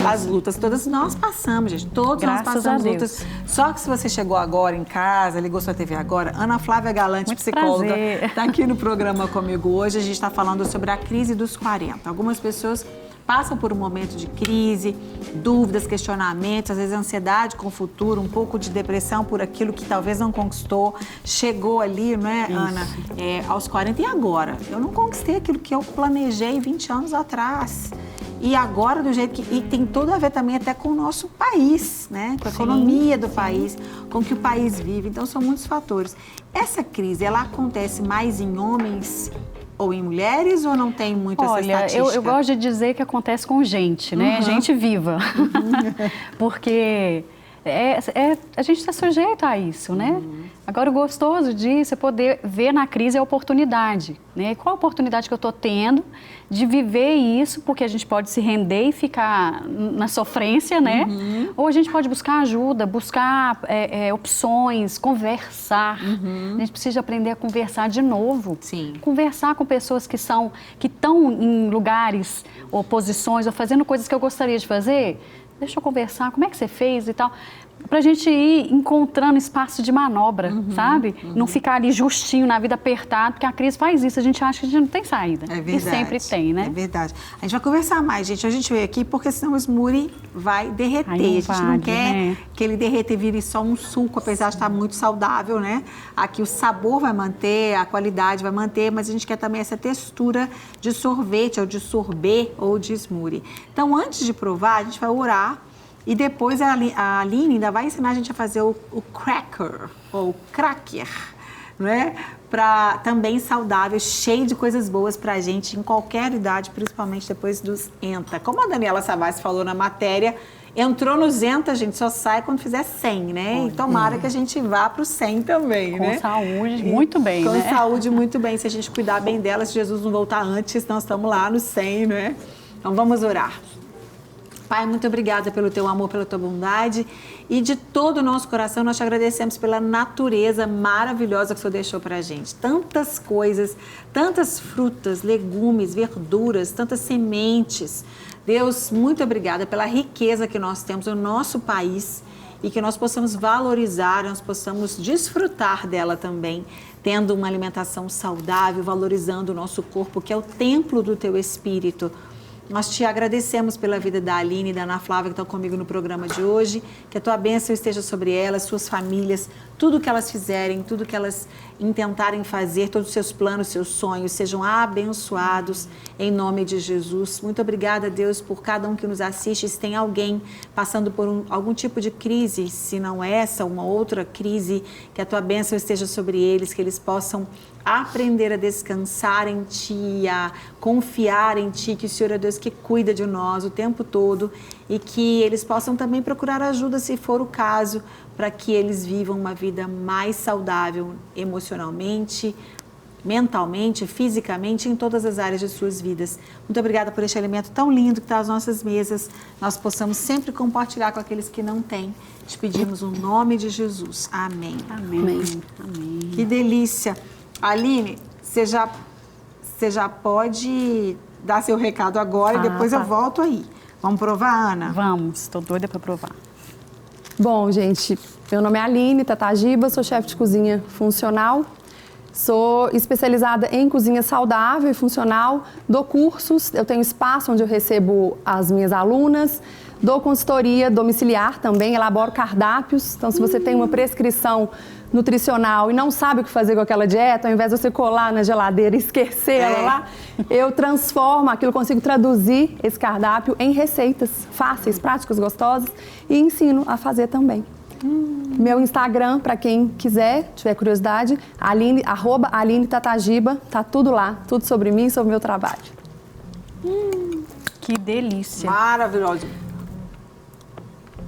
As lutas todas nós passamos, gente. Todos Graças nós passamos a Deus. lutas. Só que se você chegou agora em casa, ligou sua TV agora, Ana Flávia Galante, muito psicóloga, prazer. tá aqui no programa comigo hoje. A gente tá falando sobre a crise dos 40. Algumas pessoas passam por um momento de crise, dúvidas, questionamentos, às vezes ansiedade com o futuro, um pouco de depressão por aquilo que talvez não conquistou. Chegou ali, não é, Ana? Aos 40 e agora? Eu não conquistei aquilo que eu planejei 20 anos atrás. E agora, do jeito que... E tem tudo a ver também até com o nosso país, né? Com a economia do país, com o que o país vive. Então, são muitos fatores. Essa crise, ela acontece mais em homens ou em mulheres ou não tem muito essa estatística? Olha, eu gosto de dizer que acontece com gente, né? Gente viva. Porque a gente está sujeito a isso, né? Agora, o gostoso disso é poder ver na crise a oportunidade, né? Qual a oportunidade que eu estou tendo de viver isso, porque a gente pode se render e ficar na sofrência, né? Ou a gente pode buscar ajuda, buscar opções, conversar. A gente precisa aprender a conversar de novo. Sim. Conversar com pessoas que estão em lugares ou posições ou fazendo coisas que eu gostaria de fazer. Deixa eu conversar, como é que você fez e tal. Pra gente ir encontrando espaço de manobra, sabe? Não ficar ali justinho na vida apertado, porque a crise faz isso, a gente acha que a gente não tem saída. É verdade. E sempre tem, né? É verdade. A gente vai conversar mais, gente. A gente veio aqui porque senão o smoothie vai derreter. Ai, não a gente não vale, quer né? que ele derreta e vire só um suco, apesar de estar muito saudável, né? Aqui o sabor vai manter, a qualidade vai manter, mas a gente quer também essa textura de sorvete, ou de sorbet, ou de smoothie. Então, antes de provar, a gente vai orar. E depois a Aline ainda vai ensinar a gente a fazer o cracker, ou cracker, não é? Também saudável, cheio de coisas boas pra gente em qualquer idade, principalmente depois dos ENTA. Como a Daniela Savassi falou na matéria, entrou nos ENTA, a gente só sai quando fizer 100, né? E tomara que a gente vá pro 100 também, né? Com saúde, muito bem, né? Com saúde, muito bem. Se a gente cuidar bem dela, se Jesus não voltar antes, nós estamos lá no 100, né? Então vamos orar. Pai, muito obrigada pelo teu amor, pela tua bondade e de todo o nosso coração nós te agradecemos pela natureza maravilhosa que o Senhor deixou pra gente. Tantas coisas, tantas frutas, legumes, verduras, tantas sementes. Deus, muito obrigada pela riqueza que nós temos no nosso país e que nós possamos valorizar, nós possamos desfrutar dela também. tendo uma alimentação saudável, valorizando o nosso corpo, que é o templo do teu espírito. Nós te agradecemos pela vida da Aline e da Ana Flávia, que estão comigo no programa de hoje, que a tua bênção esteja sobre elas, suas famílias, tudo que elas fizerem, tudo que elas intentarem fazer, todos os seus planos, seus sonhos, sejam abençoados em nome de Jesus. Muito obrigada, Deus, por cada um que nos assiste. Se tem alguém passando por algum tipo de crise, se não essa, uma outra crise, que a tua bênção esteja sobre eles, que eles possam aprender a descansar em Ti, a confiar em Ti, que o Senhor é Deus que cuida de nós o tempo todo e que eles possam também procurar ajuda, se for o caso, para que eles vivam uma vida mais saudável emocionalmente, mentalmente, fisicamente, em todas as áreas de suas vidas. Muito obrigada por este alimento tão lindo que está às nossas mesas. Nós possamos sempre compartilhar com aqueles que não têm. Te pedimos o nome de Jesus. Amém. Amém. Amém. Que delícia. Aline, você já pode dar seu recado agora e depois eu volto aí. Vamos provar, Ana? Vamos, estou doida para provar. Bom, gente, meu nome é Aline Tatagiba, sou chefe de cozinha funcional. Sou especializada em cozinha saudável e funcional, dou cursos, eu tenho espaço onde eu recebo as minhas alunas, dou consultoria domiciliar também, elaboro cardápios. Então, se você tem uma prescrição nutricional e não sabe o que fazer com aquela dieta, ao invés de você colar na geladeira e esquecer ela lá, eu transformo aquilo, consigo traduzir esse cardápio em receitas fáceis, práticas, gostosas e ensino a fazer também. Meu Instagram, para quem quiser, tiver curiosidade, @Aline Tatagiba, tá tudo lá, tudo sobre mim, sobre o meu trabalho. Que delícia. Maravilhosa.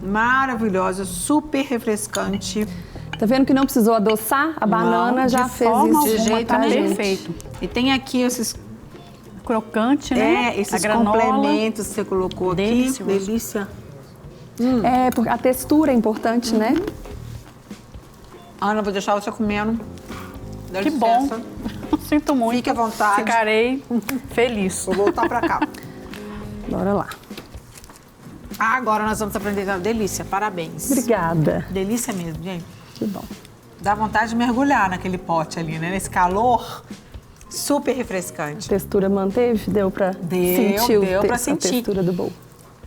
Maravilhosa, super refrescante. Tá vendo que não precisou adoçar? A banana já fez isso. De jeito nenhum. Perfeito. E tem aqui esses crocante, né? esses A granola. complementos que você colocou aqui. Delicioso. Delícia. Porque a textura é importante, né? Ana, vou deixar você comendo. Dá Que licença. bom. Sinto muito. Fique à vontade. Ficarei feliz. Vou voltar pra cá. Bora lá. Agora nós vamos aprender a delícia. Parabéns. Obrigada. Delícia mesmo, gente. Que bom. Dá vontade de mergulhar naquele pote ali, né? Nesse calor. Super refrescante. A textura manteve? Deu pra sentir a textura do bowl.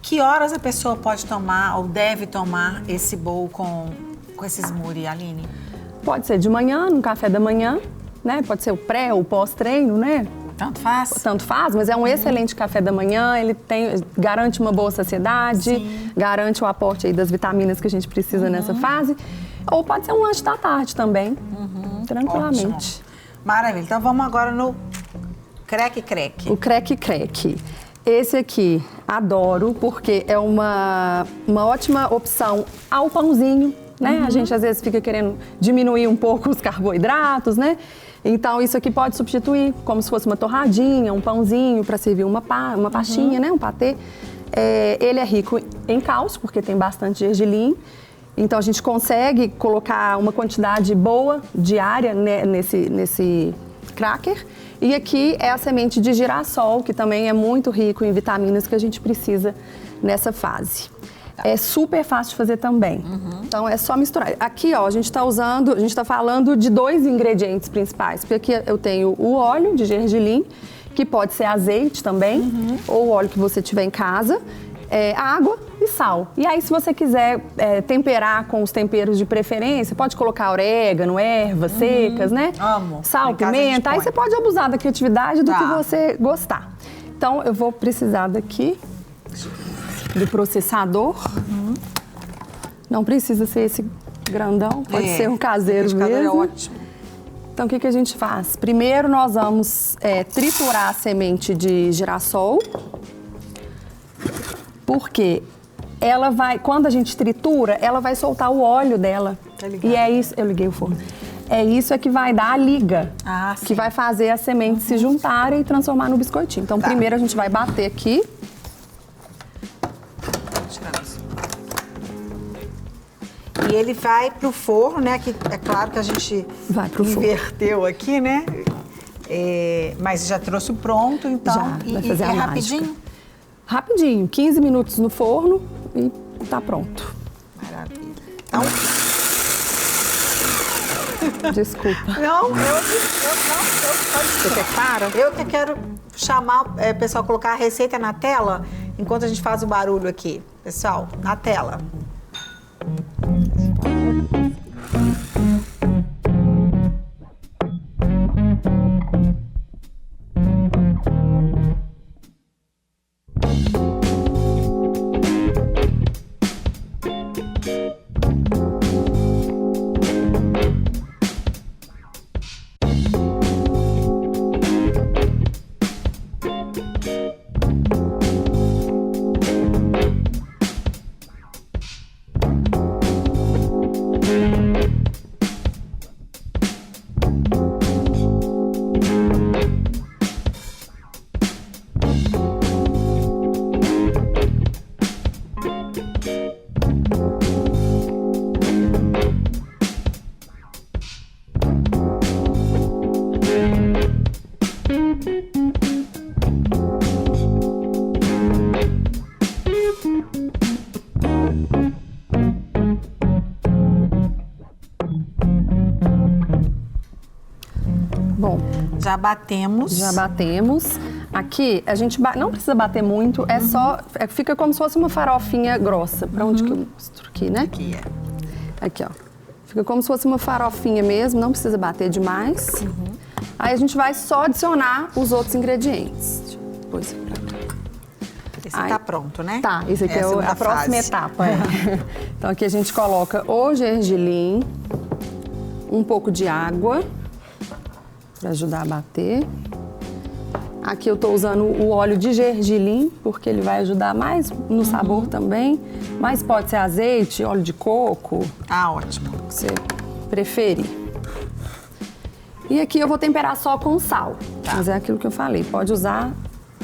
Que horas a pessoa pode tomar ou deve tomar esse bowl com esse smoothie, Aline? Pode ser de manhã, no café da manhã, né? Pode ser o pré ou pós-treino, né? Tanto faz? Tanto faz, mas é um excelente café da manhã, ele garante uma boa saciedade, garante o aporte aí das vitaminas que a gente precisa nessa fase. Ou pode ser um lanche da tarde também, tranquilamente. Ótimo. Maravilha. Então vamos agora no creque-creque. O creque-creque. Esse aqui, adoro, porque é uma ótima opção ao pãozinho, né? A gente às vezes fica querendo diminuir um pouco os carboidratos, né? Então isso aqui pode substituir como se fosse uma torradinha, um pãozinho para servir uma pastinha, né? Um patê. Ele é rico em cálcio, porque tem bastante gergelim. Então a gente consegue colocar uma quantidade boa diária nesse cracker. E aqui é a semente de girassol, que também é muito rico em vitaminas que a gente precisa nessa fase. É super fácil de fazer também. Então é só misturar. Aqui, ó, a gente está falando de 2 ingredientes principais. Porque aqui eu tenho o óleo de gergelim, que pode ser azeite também, ou o óleo que você tiver em casa. Água e sal. E aí, se você quiser temperar com os temperos de preferência, pode colocar orégano, ervas secas, né? Amo. Sal, pimenta. Aí você pode abusar da criatividade do que você gostar. Então, eu vou precisar daqui do processador. Não precisa ser esse grandão, pode ser um caseiro mesmo. É ótimo. Então, o que a gente faz? Primeiro, nós vamos triturar a semente de girassol. Porque ela vai, quando a gente tritura, ela vai soltar o óleo dela. Tá ligado. E é isso, eu liguei o forno. É isso que vai dar a liga, sim. que vai fazer as sementes se juntarem e transformar no biscoitinho. Então, primeiro a gente vai bater aqui. E ele vai pro forno, né? Que é claro que a gente inverteu aqui, né? Mas já trouxe pronto, então. Já, vai fazer a mágica. Rapidinho? Rapidinho, 15 minutos no forno e tá pronto. Maravilha. Então, Desculpa. Não, Você quer que para? Eu que quero chamar o pessoal a colocar a receita na tela enquanto a gente faz o barulho aqui. Pessoal, na tela. Bom, já batemos. Já batemos. Aqui, a gente não precisa bater muito, é só... fica como se fosse uma farofinha grossa. Pra onde que eu mostro? Aqui, né? Aqui, Aqui, ó. Fica como se fosse uma farofinha mesmo, não precisa bater demais. Aí a gente vai só adicionar os outros ingredientes. Deixa eu pôr isso pra cá. Esse tá pronto, né? Tá, esse aqui é a próxima etapa. Então aqui a gente coloca o gergelim, um pouco de água, para ajudar a bater. Aqui eu tô usando o óleo de gergelim, porque ele vai ajudar mais no sabor também. Mas pode ser azeite, óleo de coco. Ah, ótimo. Que você preferir. E aqui eu vou temperar só com sal. Tá. Mas é aquilo que eu falei, pode usar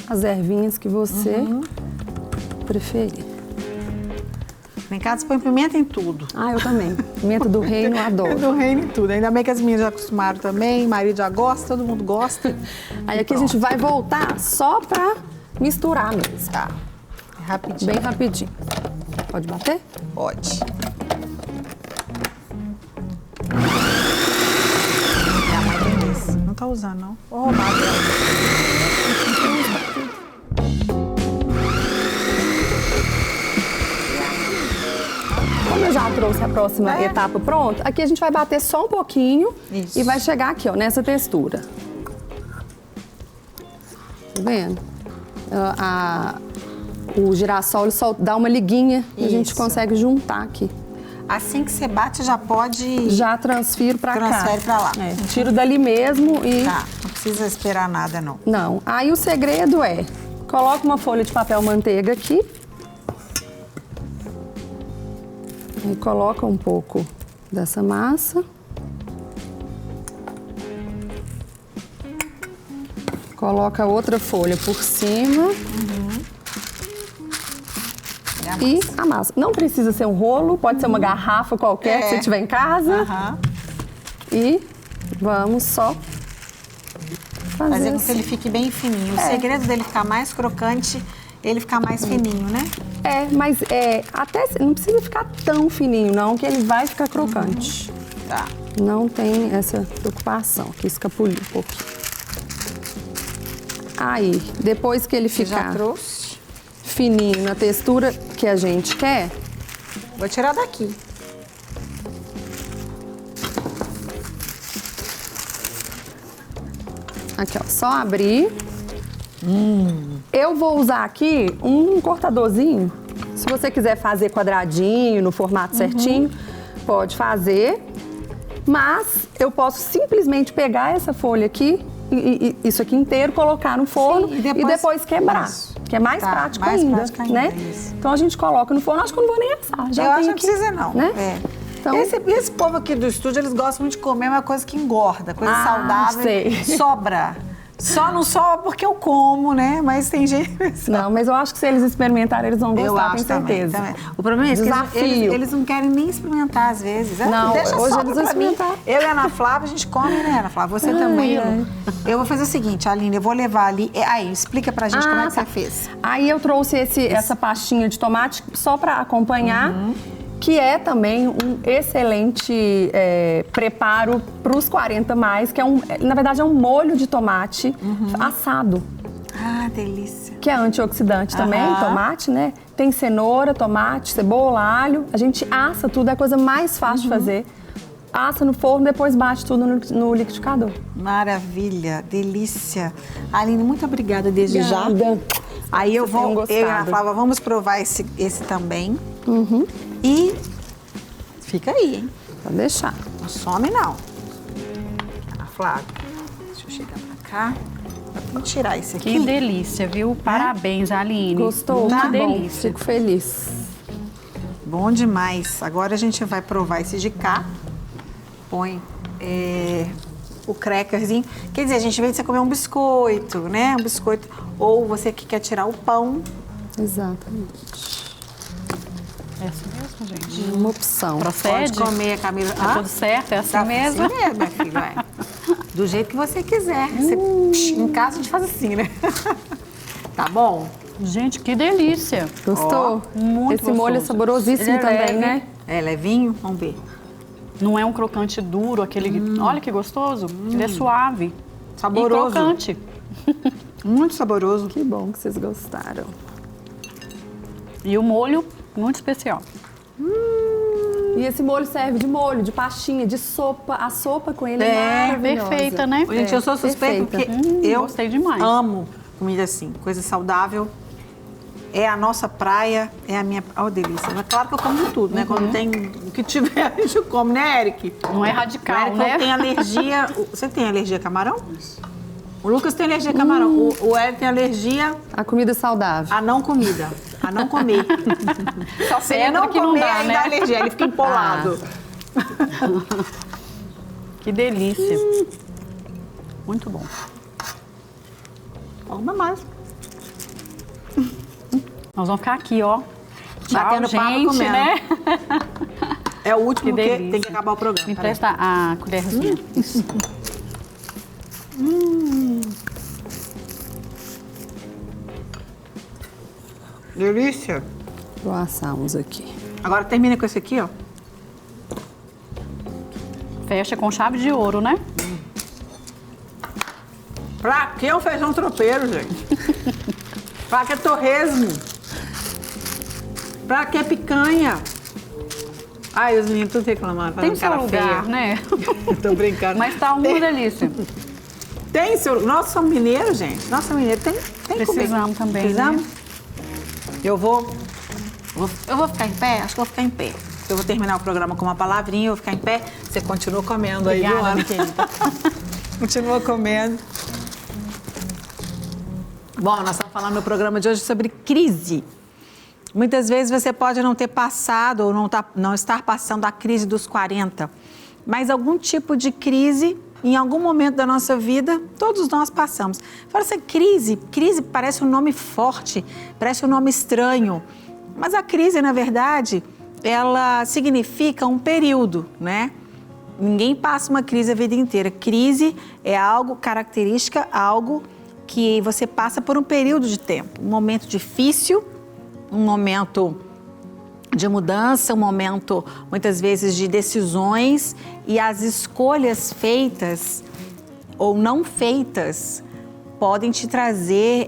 as ervinhas que você preferir. Em casa você põe pimenta em tudo. Ah, eu também. Pimenta do reino, eu adoro. Do reino em tudo. Ainda bem que as meninas já acostumaram também, o marido já gosta, todo mundo gosta. Aí aqui a gente vai voltar só pra misturar mesmo. Tá. Rapidinho. Bem rapidinho. Pode bater? Pode. Não tá usando, não. Vou roubar dela. Como eu já trouxe a próxima etapa pronta, aqui a gente vai bater só um pouquinho e vai chegar aqui, ó, nessa textura. Tá vendo? O girassol ele só dá uma liguinha e a gente consegue juntar aqui. Assim que você bate, já pode... Já transfiro pra cá. Transfere pra lá. Tiro dali mesmo e... Tá, não precisa esperar nada, não. Não. Aí o segredo é, coloca uma folha de papel manteiga aqui. Aí coloca um pouco dessa massa. Coloca outra folha por cima. E a massa. Não precisa ser um rolo, pode ser uma garrafa qualquer que você tiver em casa. E vamos só fazer com que ele fique bem fininho. O segredo dele ficar mais crocante, ele ficar mais fininho, né? Mas até não precisa ficar tão fininho, não, que ele vai ficar crocante. Tá. Não tem essa preocupação, que escapulir um pouquinho. Aí, depois que ele ficar fininho na textura que a gente quer... Vou tirar daqui. Aqui, ó, só abrir. Eu vou usar aqui um cortadorzinho. Se você quiser fazer quadradinho, no formato certinho, pode fazer. Mas eu posso simplesmente pegar essa folha aqui, isso aqui inteiro, colocar no forno e depois quebrar. Que é mais prático ainda, né? Então a gente coloca no forno, acho que eu não vou nem assar. Eu acho que não precisa não. Né? Então, esse povo aqui do estúdio, eles gostam muito de comer uma coisa que engorda, coisa saudável. Sobra. Só não sobra porque eu como, né? Mas tem gente... Não, mas eu acho que se eles experimentarem, eles vão gostar, tenho certeza. Também. O problema é que eles não querem nem experimentar às vezes. Não, deixa hoje só eles vão experimentar. Eu e a Ana Flávia, a gente come, né, Ana Flávia? Você também. Eu vou fazer o seguinte, Aline, eu vou levar ali... Aí, explica pra gente como é que você fez. Aí eu trouxe essa pastinha de tomate só pra acompanhar, que é também um excelente preparo para os 40 mais, que na verdade é um molho de tomate assado. Ah, delícia. Que é antioxidante também, tomate, né? Tem cenoura, tomate, cebola, alho. A gente assa tudo, é a coisa mais fácil de fazer. Assa no forno, depois bate tudo no liquidificador. Maravilha, delícia. Aline, muito obrigada desde já. Aí eu e a Flávia vamos provar esse também. E fica aí, hein? Pode deixar. Não some, não. A Flávia, deixa eu chegar pra cá. Vou tirar esse aqui. Que delícia, viu? Parabéns, Aline. Gostou? Que Tá delícia. Fico feliz. Bom demais. Agora a gente vai provar esse de cá. Põe o crackerzinho. Quer dizer, a gente vê de você comer um biscoito, né? Um biscoito. Ou você que quer tirar o pão. Exatamente. É assim mesmo, gente? Uma opção. Procede? Pode comer, Camila. Tá tudo certo? É assim mesmo? Assim mesmo, minha filha. Do jeito que você quiser. Você, em casa a gente faz assim, né? Tá bom? Gente, que delícia. Gostou? Muito Esse molho é gostoso. saborosíssimo Ele é também, leve. né? É levinho? Vamos ver. Não é um crocante duro, aquele... Olha que gostoso. Ele é suave. Saboroso. E crocante. Muito saboroso. Que bom que vocês gostaram. E o molho, muito especial. E esse molho serve de molho, de pastinha, de sopa. A sopa com ele é maravilhosa. Perfeita, né? Gente, eu sou suspeita porque eu gostei demais. amo comida assim, coisa saudável. É a nossa praia, é a minha... Ó, delícia. Mas claro que eu como de tudo, né? Quando tem o que tiver, a gente come, né, Eric? Não é radical, o Eric né? tem alergia... Você tem alergia a camarão? O Lucas tem alergia a camarão. O Eric tem alergia... A comida saudável. A não comida. A não comer. Só Se ele não que não comer, dá, aí né? dá alergia. Ele fica empolado. Que delícia. Muito bom. Toma mais. Nós vamos ficar aqui, ó. Tchau, Batendo papo e gente, comendo. né? É o último Que que delícia. tem que acabar o programa. Me empresta a colherzinha. Isso. Delícia. Vou assar uns aqui. Agora termina com esse aqui, ó. Fecha com chave de ouro, né? Pra que um feijão tropeiro, gente? Pra que torresmo? Pra que picanha? Ai, os meninos tudo reclamando. Tem fazendo seu cara lugar, feia. né? Tô brincando. Mas tá uma delícia. Tem seu... Nós somos mineiros, gente. Nós somos mineiros. Tem Precisamos também, Precisamos? né? Eu vou ficar em pé? Acho que vou ficar em pé. Eu vou terminar o programa com uma palavrinha, eu vou ficar em pé. Você continua comendo aí, Obrigada, Joana. querida. Continua comendo. Bom, nós estamos falando no programa de hoje sobre crise. Muitas vezes você pode não ter passado ou não estar passando a crise dos 40, mas algum tipo de crise, em algum momento da nossa vida, todos nós passamos. Fala assim, crise parece um nome forte, parece um nome estranho, mas a crise, na verdade, ela significa um período, né? Ninguém passa uma crise a vida inteira. Crise é algo, característica, algo que você passa por um período de tempo, um momento difícil, um momento de mudança, um momento, muitas vezes, de decisões, e as escolhas feitas ou não feitas podem te trazer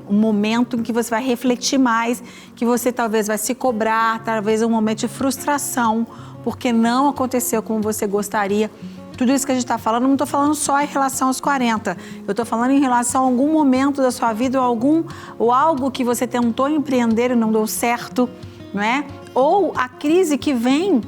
um momento em que você vai refletir mais, que você talvez vai se cobrar, talvez um momento de frustração, porque não aconteceu como você gostaria. Tudo isso que a gente está falando, não estou falando só em relação aos 40. Eu estou falando em relação a algum momento da sua vida ou algo que você tentou empreender e não deu certo, não é? Ou a crise que vem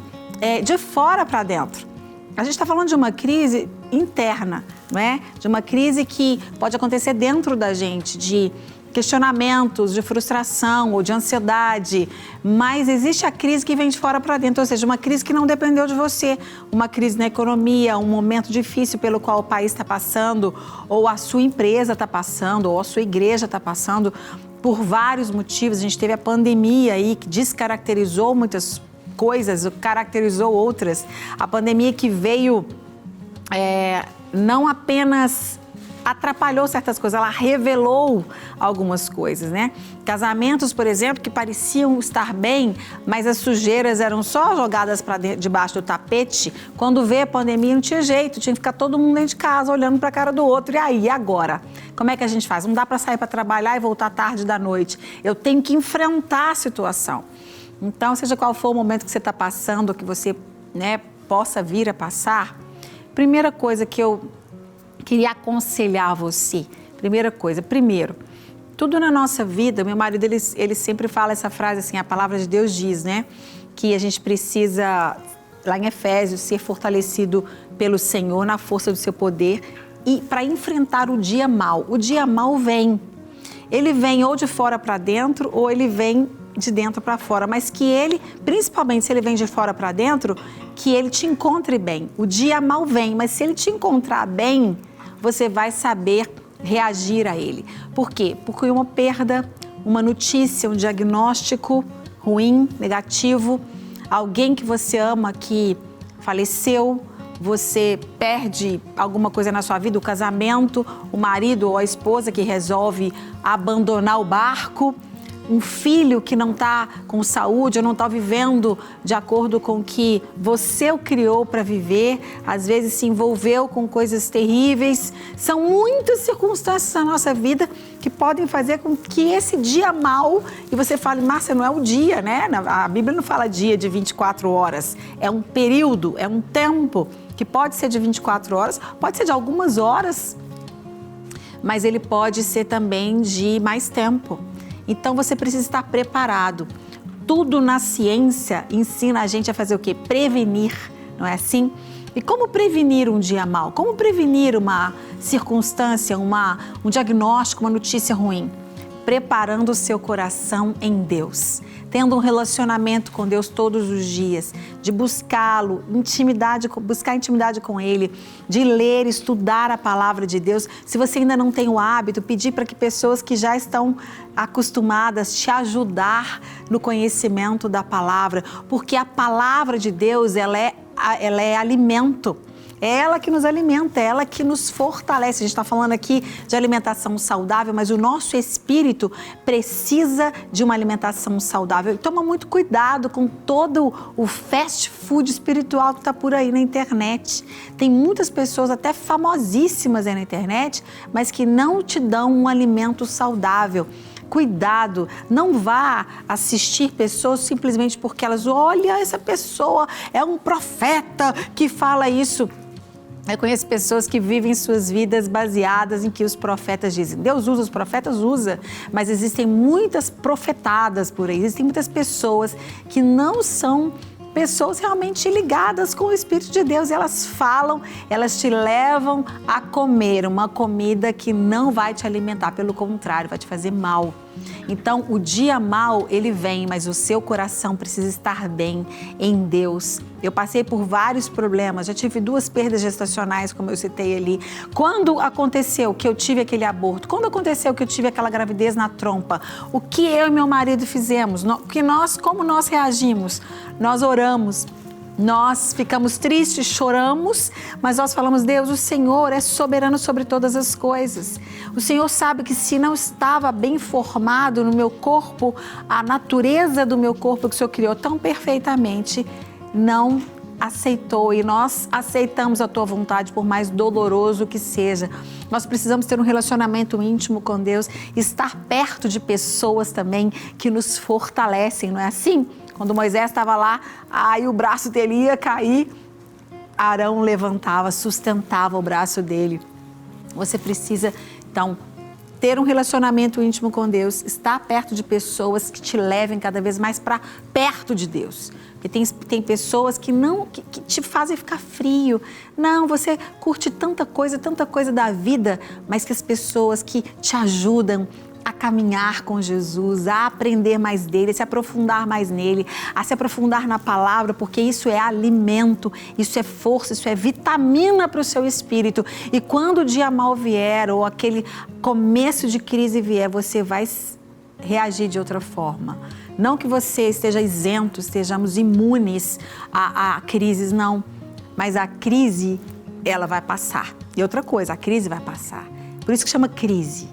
de fora para dentro. A gente está falando de uma crise interna, não é? De uma crise que pode acontecer dentro da gente, de questionamentos, de frustração ou de ansiedade, mas existe a crise que vem de fora para dentro, ou seja, uma crise que não dependeu de você, uma crise na economia, um momento difícil pelo qual o país está passando, ou a sua empresa está passando, ou a sua igreja está passando, por vários motivos. A gente teve a pandemia aí que descaracterizou muitas coisas, caracterizou outras. A pandemia que veio não apenas atrapalhou certas coisas, ela revelou algumas coisas, né? Casamentos, por exemplo, que pareciam estar bem, mas as sujeiras eram só jogadas para debaixo do tapete. Quando veio a pandemia, não tinha jeito, tinha que ficar todo mundo dentro de casa, olhando para a cara do outro. E aí, agora? Como é que a gente faz? Não dá para sair para trabalhar e voltar tarde da noite. Eu tenho que enfrentar a situação. Então, seja qual for o momento que você está passando, que você, né, possa vir a passar, primeira coisa que eu queria aconselhar você, primeiro, tudo na nossa vida, meu marido, ele sempre fala essa frase assim, a palavra de Deus diz, né, que a gente precisa, lá em Efésios, ser fortalecido pelo Senhor na força do seu poder e para enfrentar o dia mau. O dia mau vem, ele vem ou de fora para dentro ou ele vem de dentro para fora, mas que ele, principalmente se ele vem de fora para dentro, que ele te encontre bem. O dia mau vem, mas se ele te encontrar bem, você vai saber reagir a ele. Por quê? Porque uma perda, uma notícia, um diagnóstico ruim, negativo, alguém que você ama que faleceu, você perde alguma coisa na sua vida, o casamento, o marido ou a esposa que resolve abandonar o barco, um filho que não está com saúde ou não está vivendo de acordo com o que você o criou para viver, às vezes se envolveu com coisas terríveis. São muitas circunstâncias na nossa vida que podem fazer com que esse dia mau, e você fale, Márcia, não é o dia, né? A Bíblia não fala dia de 24 horas, é um período, é um tempo que pode ser de 24 horas, pode ser de algumas horas, mas ele pode ser também de mais tempo. Então, você precisa estar preparado. Tudo na ciência ensina a gente a fazer o quê? Prevenir, não é assim? E como prevenir um dia mau? Como prevenir uma circunstância, um diagnóstico, uma notícia ruim? Preparando o seu coração em Deus. Tendo um relacionamento com Deus todos os dias, de buscá-lo, buscar intimidade com Ele, de ler, estudar a palavra de Deus. Se você ainda não tem o hábito, pedir para que pessoas que já estão acostumadas te ajudar no conhecimento da palavra, porque a palavra de Deus, ela é alimento. É ela que nos alimenta, é ela que nos fortalece. A gente está falando aqui de alimentação saudável, mas o nosso espírito precisa de uma alimentação saudável. E toma muito cuidado com todo o fast food espiritual que está por aí na internet. Tem muitas pessoas, até famosíssimas aí na internet, mas que não te dão um alimento saudável. Cuidado, não vá assistir pessoas simplesmente porque elas, olha, essa pessoa é um profeta que fala isso. Eu conheço pessoas que vivem suas vidas baseadas em que os profetas dizem. Deus usa, os profetas usa, mas existem muitas profetadas por aí, existem muitas pessoas que não são pessoas realmente ligadas com o Espírito de Deus. Elas falam, elas te levam a comer uma comida que não vai te alimentar, pelo contrário, vai te fazer mal. Então, o dia mau, ele vem, mas o seu coração precisa estar bem em Deus. Eu passei por vários problemas, já tive 2 perdas gestacionais, como eu citei ali. Quando aconteceu que eu tive aquele aborto? Quando aconteceu que eu tive aquela gravidez na trompa? O que eu e meu marido fizemos? Como nós reagimos? Nós oramos. Nós ficamos tristes, choramos, mas nós falamos, Deus, o Senhor é soberano sobre todas as coisas. O Senhor sabe que se não estava bem formado no meu corpo, a natureza do meu corpo que o Senhor criou tão perfeitamente, não aceitou, e nós aceitamos a Tua vontade, por mais doloroso que seja. Nós precisamos ter um relacionamento íntimo com Deus, estar perto de pessoas também que nos fortalecem, não é assim? Quando Moisés estava lá, aí o braço dele ia cair, Arão levantava, sustentava o braço dele. Você precisa, então, ter um relacionamento íntimo com Deus, estar perto de pessoas que te levem cada vez mais para perto de Deus. Porque tem pessoas que te fazem ficar frio. Não, você curte tanta coisa da vida, mas que as pessoas que te ajudam a caminhar com Jesus, a aprender mais dele, a se aprofundar mais nele, a se aprofundar na palavra, porque isso é alimento, isso é força, isso é vitamina para o seu espírito. E quando o dia mau vier ou aquele começo de crise vier, você vai reagir de outra forma. Não que você esteja isento, estejamos imunes a crises, não. Mas a crise, ela vai passar. E outra coisa, a crise vai passar. Por isso que chama crise.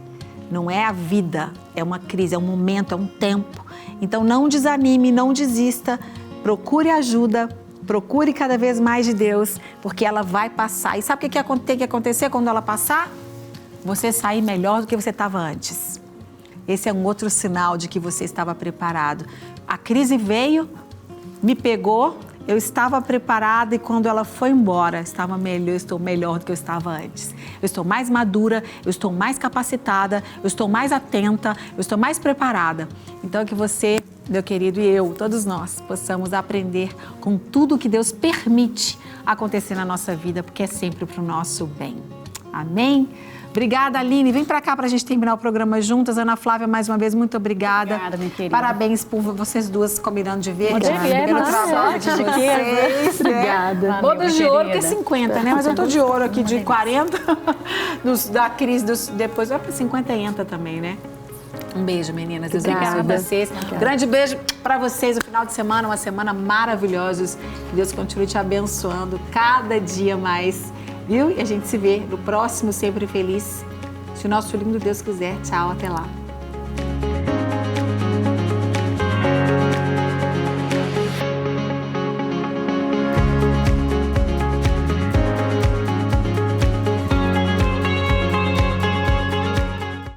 Não é a vida, é uma crise, é um momento, é um tempo. Então não desanime, não desista, procure ajuda, procure cada vez mais de Deus, porque ela vai passar. E sabe o que tem que acontecer quando ela passar? Você sair melhor do que você estava antes. Esse é um outro sinal de que você estava preparado. A crise veio, me pegou, eu estava preparada e quando ela foi embora, eu estou melhor do que eu estava antes. Eu estou mais madura, eu estou mais capacitada, eu estou mais atenta, eu estou mais preparada. Então que você, meu querido, e eu, todos nós, possamos aprender com tudo que Deus permite acontecer na nossa vida, porque é sempre para o nosso bem. Amém? Obrigada, Aline. Vem pra cá pra gente terminar o programa juntas. Ana Flávia, mais uma vez, muito obrigada. Obrigada, minha querida. Parabéns por vocês duas combinando de ver. Obrigada. Bodas de ouro, que é 50, né? Mas eu tô de ouro aqui de 40. Da crise, depois vai pra 50 e entra também, né? Um beijo, meninas. Deus abençoe vocês. Um grande beijo pra vocês. O final de semana, uma semana maravilhosa. Que Deus continue te abençoando cada dia mais. Viu? E a gente se vê no próximo Sempre Feliz. Se o nosso lindo Deus quiser. Tchau, até lá.